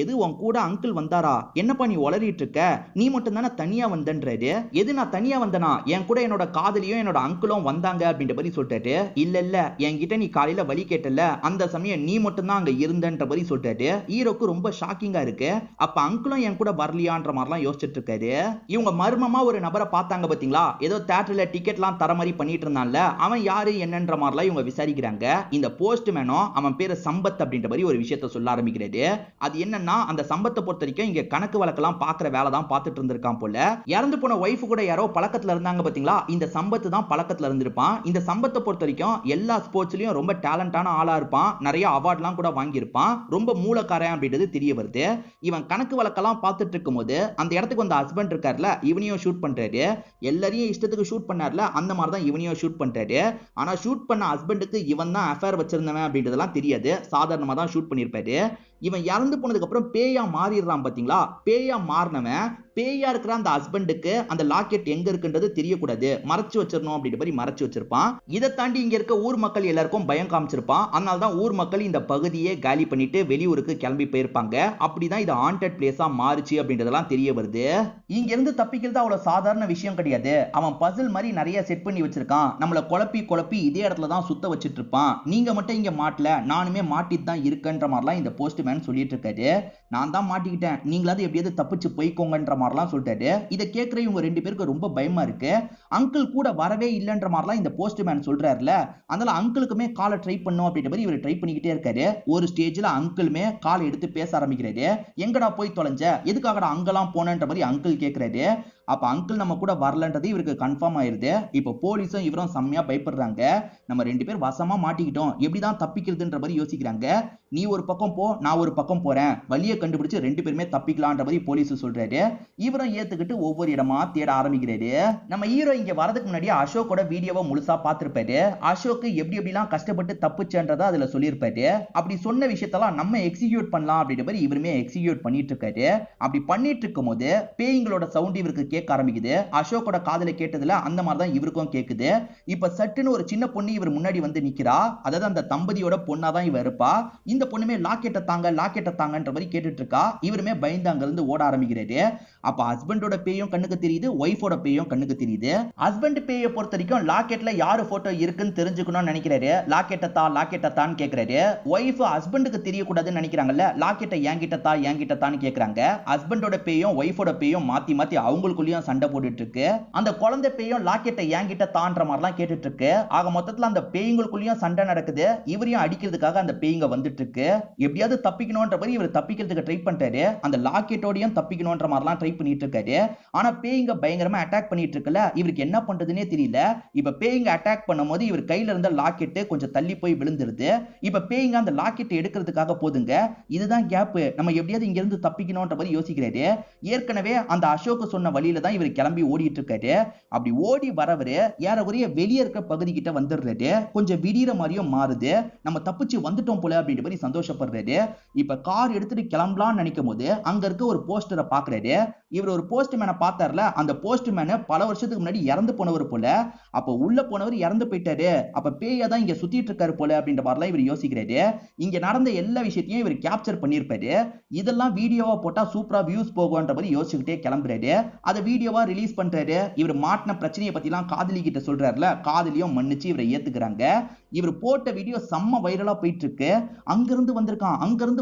எது உன் கூட அங்கிள் வந்தாரா? என்னப்பா நீ உளறிட்டு இருக்க? நீ மட்டும் தானே தனியா வந்தன்றாரு. எது நான் தனியா வந்தனா? என் கூட என்னோட காதலியும் என்னோட அங்கிளும் வந்தாங்க அப்படின்ற மாதிரி சொல்லிட்டாரு. இல்ல இல்ல, என்கிட்ட நீ காலையில வழி கேட்டல, அந்த சமயம் நீ மட்டும் தான் அங்க இருந்தன்ற மாதிரி சொல்லிட்டாரு. ஹீரோக்கு ரொம்ப ஷாக்கிங்கா இருக்கு. அப்ப அங்கிளும் என் கூட வரலையான்ற மாதிரிலாம் யோசிச்சுட்டு இருக்காரு. இவங்க மர்மமா ஒரு நபரை பார்த்தாங்க பாத்தீங்களா, ஏதோ தியேட்டர்ல டிக்கெட்லாம் தர மாதிரி பண்ணிட்டு இருந்தான்ல, அவன் யாரு என்னன்ற மாதிரிலாம் இவங்க விசாரிக்கிறாங்க. இந்த போஸ்ட்மேனும் அவன் பேரு சம்பத் அப்படின்ற மாதிரி ஒரு விஷயத்த சொல்ல ஆரம்பிக்கிறாரு. அது என்ன, அந்த சம்பத்தை பொறுத்த வரைக்கும் இங்க கணக்கு வழக்கெல்லாம் பாக்குற வேலை தான் பார்த்துட்டு இருந்திருக்கான் போல. இறந்து போன ஒய்ஃப் கூட யாரோ பழக்கத்துல இருந்தாங்க பாத்தீங்களா, இந்த சம்பத்து தான் பழக்கத்துல இருந்திருப்பான். இந்த சம்பத்தை பொறுத்த வரைக்கும் எல்லா ஸ்போர்ட்ஸ்லயும் ரொம்ப டேலண்டான ஆளா இருப்பான். நிறைய அவார்ட்லாம் கூட வாங்கியிருப்பான். ரொம்ப மூலக்காரன் அப்படின்றது தெரிய வருது. இவன் கணக்கு வழக்கெல்லாம் பார்த்துட்டு இருக்கும்போது அந்த இடத்துக்கு வந்த ஹஸ்பண்ட் இருக்காருல, இவனையும் ஷூட் பண்றாரு. எல்லாரையும் இஷ்டத்துக்கு ஷூட் பண்ணார்ல, அந்த மாதிரி தான் இவனையும் ஷூட் பண்றாரு. ஆனா ஷூட் பண்ண ஹஸ்பண்டுக்கு இவன் தான் அஃபேர் வச்சிருந்தவன் அப்படின்றதெல்லாம் தெரியாது. சாதாரணமா தான் ஷூட் பண்ணிருப்பாரு. இவன் இறந்து போனதுக்கு அப்புறம் பேயா மாறிடுறான் பாத்தீங்களா. பேயா மாறினவன் பேயா இருக்கிற அந்த ஹஸ்பண்டுக்கு அந்த லாக்கெட் எங்க இருக்குன்றது தெரியக்கூடாது, மறைச்சு வச்சிடணும் அப்படின்ற மாதிரி மறைச்சு வச்சிருப்பான். இதை தாண்டி இங்க இருக்க ஊர் மக்கள் எல்லாருக்கும் பயம் காமிச்சிருப்பான். அதனால தான் ஊர் மக்கள் இந்த பகுதியை காலி பண்ணிட்டு வெளியூருக்கு கிளம்பி போயிருப்பாங்க. அப்படிதான் இது ஹாண்டட் பிளேஸா மாறுச்சு அப்படின்றதெல்லாம் தெரிய வருது. இங்க இருந்து தப்பிக்கிறது அவ்வளவு சாதாரண விஷயம் கிடையாது. அவன் பசில் மாதிரி நிறைய செட் பண்ணி வச்சிருக்கான். நம்மள குழப்பி குழப்பி இதே இடத்துல தான் சுத்த வச்சிட்டு இருப்பான். நீங்க மட்டும் இங்க மாட்டல, நானுமே மாட்டிட்டு தான் இருக்கன்ற மாதிரிலாம் இந்த போஸ்ட்மேன் சொல்லிட்டு இருக்காரு. நான் தான் மாட்டிக்கிட்டேன், நீங்களாவது எப்படியாவது தப்பிச்சு போய்க்கோங்கன்ற மாதிரிலாம் சொல்லிட்டாரு. இதை கேட்கிற இவங்க ரெண்டு பேருக்கு ரொம்ப பயமா இருக்கு. அங்கிள் கூட வரவே இல்லைன்ற மாதிரிலாம் இந்த போஸ்ட்மேன் சொல்றாருல, அதனால அங்கிளுக்குமே காலை ட்ரை பண்ணும் அப்படின்ற மாதிரி இவர் ட்ரை பண்ணிக்கிட்டே இருக்காரு. ஒரு ஸ்டேஜ்ல அங்கிளுமே காலை எடுத்து பேச ஆரம்பிக்கிறாரு. எங்கடா போய் தொலைஞ்ச, எதுக்காகடா அங்கெல்லாம் போனன்ற மாதிரி அங்கிள் கேட்கிறாரு. அப்ப அங்கிள் நம்ம கூட வரலன்றது இவருக்கு கன்ஃபார்ம் ஆயிருது. இப்ப போலீஸும் இவரும் செம்மையா பயப்படுறாங்க. நம்ம ரெண்டு பேர் வசமா மாட்டிக்கிட்டோம், எப்படிதான் தப்பிக்கிறதுன்ற மாதிரி யோசிக்கிறாங்க. நீ ஒரு பக்கம் போ, நான் ஒரு பக்கம் போறேன், வழியை கண்டுபிடிச்சு ரெண்டு பேருமே தப்பிக்கலான்ற மாதிரி போலீஸ் சொல்றாரு. இவரும் ஏத்துக்கிட்டு ஒவ்வொரு இடமா தேட ஆரம்பிக்கிறாரு. நம்ம ஹீரோ இங்க வரதுக்கு முன்னாடி அசோக்கோட வீடியோவை முழுசா பார்த்திருப்பாரு. அசோக் எப்படி எப்படிலாம் கஷ்டப்பட்டு தப்பிச்சன்றதை அதுல சொல்லியிருப்பாரு. அப்படி சொன்ன விஷயத்தெல்லாம் நம்ம எக்ஸிக்யூட் பண்ணலாம் அப்படின்ற மாதிரி இவருமே எக்ஸிக்யூட் பண்ணிட்டு இருக்காரு. அப்படி பண்ணிட்டு இருக்கும் போது பேய்களோட சவுண்ட் இவருக்கு கேட்க ஆரம்பிக்குது. அசோக்கோட காதுல கேட்டதுல அந்த மாதிரி தான் இவருக்கும் கேக்குது. இப்ப சட்டுன்னு ஒரு சின்ன பொண்ணு இவர் முன்னாடி வந்து நிக்கிறா. அதாவது அந்த தம்பதியோட பொண்ணாதான் இவ இருப்பா. இந்த பொண்ணுமே லாக்கெட்ட தாங்கன்ற மாதிரி கேட்டுட்டு இருக்கா. இவருமே பயந்து அங்க இருந்து ஓட ஆரம்பிக்கிறாரு. அப்ப ஹஸ்பண்டோட பேயும் கண்ணுக்கு தெரியுது, ஒய்ஃபோட பேயும் கண்ணுக்கு தெரியுது. ஹஸ்பண்ட் பேயை பொறுத்த வரைக்கும் லாக்கெட்ல யாரு போட்டோ இருக்குன்னு தெரிஞ்சுக்கணும்னு நினைக்கிறாரு. லாக்கெட்ட தான் கேக்குறாரு. ஒய்ஃப் ஹஸ்பண்டுக்கு தெரியக்கூடாதுன்னு நினைக்கிறாங்கல்ல, லாக்கெட்ட என்கிட்ட தான் கேக்குறாங்க. ஹஸ்பண்டோட பேயும் ஒய்ஃபோட பேயும் மாத்தி மாத்தி அவங்களுக்குள்ளேயும் சண்டை போட்டுட்டு இருக்கு. அந்த குழந்தை பேயும் லாக்கெட்ட என்கிட்ட தான்ற மாதிரிலாம் கேட்டுட்டு இருக்கு. ஆக மொத்தத்துல அந்த பேய்களுக்குள்ளேயும் சண்டை நடக்குது. இவரையும் அடிக்கிறதுக்காக அந்த பேய்ங்க வந்துட்டு இருக்கு. எப்படியாவது தப்பிக்கணும்ன்ற மாதிரி இவர் தப்பிக்கிறதுக்கு ட்ரை பண்றாரு. அந்த லாக்கெட்டோடையும் தப்பிக்கணும்ன்ற மாதிரிலாம் ட்ரை பண்ணிட்டு இருக்காரு. ஆனா பேய்ங்க பயங்கரமா அட்டாக் பண்ணிட்டு இருக்குல்ல, இவருக்கு என்ன பண்றதுன்னே தெரியல. இப்ப பேய்ங்க அட்டாக் பண்ணும்போது இவர் கையில இருந்த லாக்கெட் கொஞ்சம் தள்ளி போய் விழுந்துருது. இப்ப பேய்ங்க அந்த லாக்கெட் எடுக்கிறதுக்காக போதுங்க. இதுதான் கேப், நம்ம எப்படியாவது இங்க இருந்து தப்பிக்கணும்ன்ற மாதிரி யோசிக்கிறாரு. ஏற்கனவே அந்த அசோக் சொன்ன வழியில தான் இவர் கிளம்பி ஓடிட்டு இருக்காரு. அப்படி ஓடி வரவரு ஏறக்குறைய வெளியே இருக்க பகுதி கிட்ட வந்துடுறாரு. கொஞ்சம் விடிற மாதிரியும் மாறுது. நம்ம தப்பிச்சு வந்துட்டோம் போல அப்படின்ற மாதிரி சந்தோஷப்படுறாரு. இப்ப கார் எடுத்துட்டு கிளம்பலாம்னு நினைக்கும் போது அங்க இருக்க ஒரு போஸ்டரை பாக்குறாரு. இவர் ஒரு போஸ்ட்மேனை பார்த்தார்ல, அந்த போஸ்ட்மேன் பல வருஷத்துக்கு முன்னாடி இறந்து போனவர் போல. அப்ப உள்ள போனவர் இறந்து போயிட்டாரு. அப்ப பேயா தான் இங்க சுத்திட்டு இருக்காரு போல அப்படின்ற மாதிரிலாம் இவர் யோசிக்கிறாரு. இங்க நடந்த எல்லா விஷயத்தையும் இவர் கேப்சர் பண்ணிருப்பாரு. இதெல்லாம் வீடியோவா போட்டா சூப்பரா வியூஸ் போகும்ன்ற மாதிரி யோசிச்சுக்கிட்டே கிளம்புறாரு. அதை வீடியோவா ரிலீஸ் பண்றாரு. இவர் மாட்டின பிரச்சனையை பத்தி எல்லாம் காதலி கிட்ட சொல்றாருல, காதலியும் மன்னிச்சு இவரை ஏத்துக்கிறாங்க. இவர் போட்ட வீடியோ செம்ம வைரலா போயிட்டு இருக்கு. அங்கிருந்து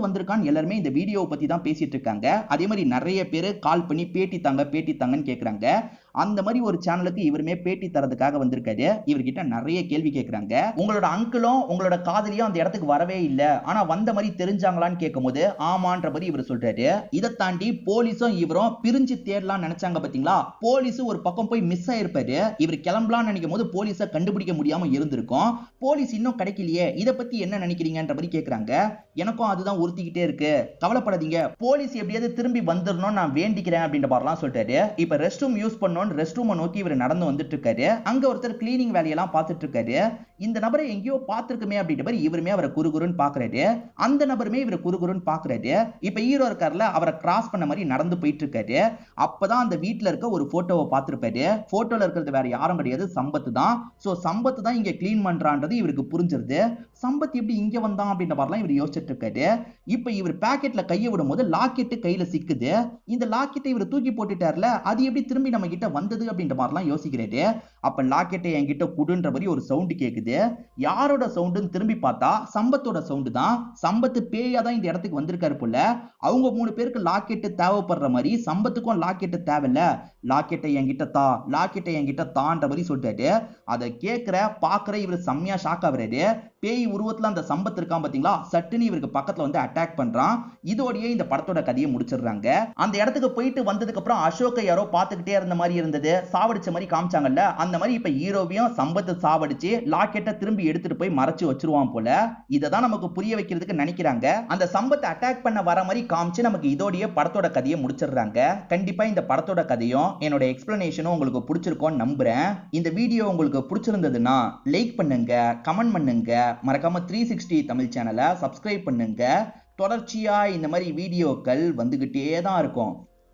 வந்திருக்கான் எல்லாருமே இந்த வீடியோவை பத்தி தான் பேசிட்டு இருக்காங்க. அதே மாதிரி நிறைய பேர் கால் பண்ணி பேட்டி தாங்கன்னு கேக்குறாங்க. அந்த மாதிரி ஒரு சேனலுக்கு இவருமே பேட்டி தரதுக்காக வந்திருக்காரு. இவர்கிட்ட நிறைய கேள்வி கேட்கிறாங்க. உங்களோட அங்கிளும் உங்களோட காதலியும் அந்த இடத்துக்கு வரவே இல்ல, ஆனா வந்த மாதிரி தெரிஞ்சாங்களான்னு கேட்கும்போது ஆமான்ற மாதிரி இவர் சொல்றாரு. இதை தாண்டி போலீஸும் இவரும் பிரிஞ்சு தேடலாம் நினைச்சாங்க பாத்தீங்களா, போலீஸ் ஒரு பக்கம் போய் மிஸ் ஆயிருப்பாரு. இவர் கிளம்பலாம்னு நினைக்கும் போது போலீஸை கண்டுபிடிக்க முடியாம இருந்திருக்கும். போலீஸ் இன்னும் கிடைக்கலையே, இதை பத்தி என்ன நினைக்கிறீங்கன்ற மாதிரி கேட்கிறாங்க. எனக்கும் அதுதான் உறுத்திக்கிட்டே இருக்கு, கவலைப்படாதீங்க, போலீஸ் எப்படியாவது திரும்பி வந்துடணும் நான் வேண்டிக்கிறேன் அப்படின்ற மாதிரிலாம் சொல்றாரு. இப்ப ரெஸ்ட் ரூம் யூஸ் பண்ணணும், ரெஸ்ட் ரூமை நோக்கி இவர் நடந்து வந்துட்டு இருக்காரு. அங்க ஒருத்தர் கிளீனிங் வேலையெல்லாம் பார்த்துட்டு இருக்காரு. இந்த நபரை எங்கேயோ பார்த்திருக்குமே அப்படின்ற மாதிரி இவருமே அவரை குறுகுறுன்னு பாக்குறாரு. அந்த நபருமே இவரை குறுகுறுன்னு பாக்குறாரு. இப்ப ஹீரோ இருக்கார்ல, அவரை கிராஸ் பண்ண மாதிரி நடந்து போயிட்டு இருக்காரு. அப்பதான் அந்த வீட்டுல இருக்க ஒரு போட்டோவை பார்த்திருப்பாரு. போட்டோல இருக்கிறது வேற யாரும் கிடையாது, சம்பத் தான். சோ சம்பத் தான் இங்க கிளீன் பண்றான்றது இவருக்கு புரிஞ்சிருது. சம்பத் எப்படி இங்க வந்தான் அப்படின்ற மாதிரிலாம் இவர் யோசிச்சுட்டு இருக்காரு. இப்ப இவர் பாக்கெட்ல கையை விடும் போது லாக்கெட் கையில சிக்குது. இந்த லாக்கெட்டை இவர் தூக்கி போட்டுட்டார்ல, அது எப்படி திரும்பி நம்ம கிட்ட வந்தது அப்படின்ற மாதிரிலாம் யோசிக்கிறாரு. அப்ப லாக்கெட்டை என்கிட்ட குடுன்ற மாதிரி ஒரு சவுண்ட் கேக்குது. யாரோட சவுண்டுன்னு திரும்பி பார்த்தா சம்பத்தோட சவுண்டு தான். சம்பத் பேயா தான் இந்த இடத்துக்கு வந்திருக்காரு போல. அவங்க 3 பேருக்கு லாக்கெட் தேவைப்படுற மாதிரி சம்பத்துக்கும் லாக்கெட் தேவையில்ல, லாக்கெட்டை என்கிட்ட தான்ற மாதிரி சொல்லிட்டாரு. அதை கேட்கிற பாக்குற இவர் செம்மையா ஷாக் ஆகுறாரு. பேய் உருவத்துல அந்த சம்பத் இருக்கான் பாத்தீங்களா, சட்டுன்னு இவருக்கு பக்கத்துல வந்து அட்டாக் பண்றான். இதோடயே இந்த படத்தோட கதையை முடிச்சிடுறாங்க. அந்த இடத்துக்கு போயிட்டு வந்ததுக்கு அப்புறம் அசோக்கை யாரோ பாத்துக்கிட்டே இருந்த மாதிரி இருந்தது, சாவடிச்ச மாதிரி காமிச்சாங்கல்ல, அந்த மாதிரி இப்ப ஹீரோவையும் சம்பத்தை சாவடிச்சு லாக்கெட்டை திரும்பி எடுத்துட்டு போய் மறைச்சு வச்சிருவான் போல. இததான் நமக்கு புரிய வைக்கிறதுக்கு நினைக்கிறாங்க. அந்த சம்பத்தை அட்டாக் பண்ண வர மாதிரி காமிச்சு நமக்கு இதோடயே படத்தோட கதையை முடிச்சிடுறாங்க. கண்டிப்பா இந்த படத்தோட கதையும் என்னோட எக்ஸ்பிளனேஷனும் உங்களுக்கு பிடிச்சிருக்கும்னு நம்புறேன். இந்த வீடியோ உங்களுக்கு பிடிச்சிருந்ததுன்னா லைக் பண்ணுங்க, கமெண்ட் பண்ணுங்க, மறக்காம 360 தமிழ் சேனலை சப்ஸ்கிரைப் பண்ணுங்க. தொடர்ச்சியா இந்த மாதிரி வீடியோக்கள் வந்துகிட்டே தான் இருக்கும்.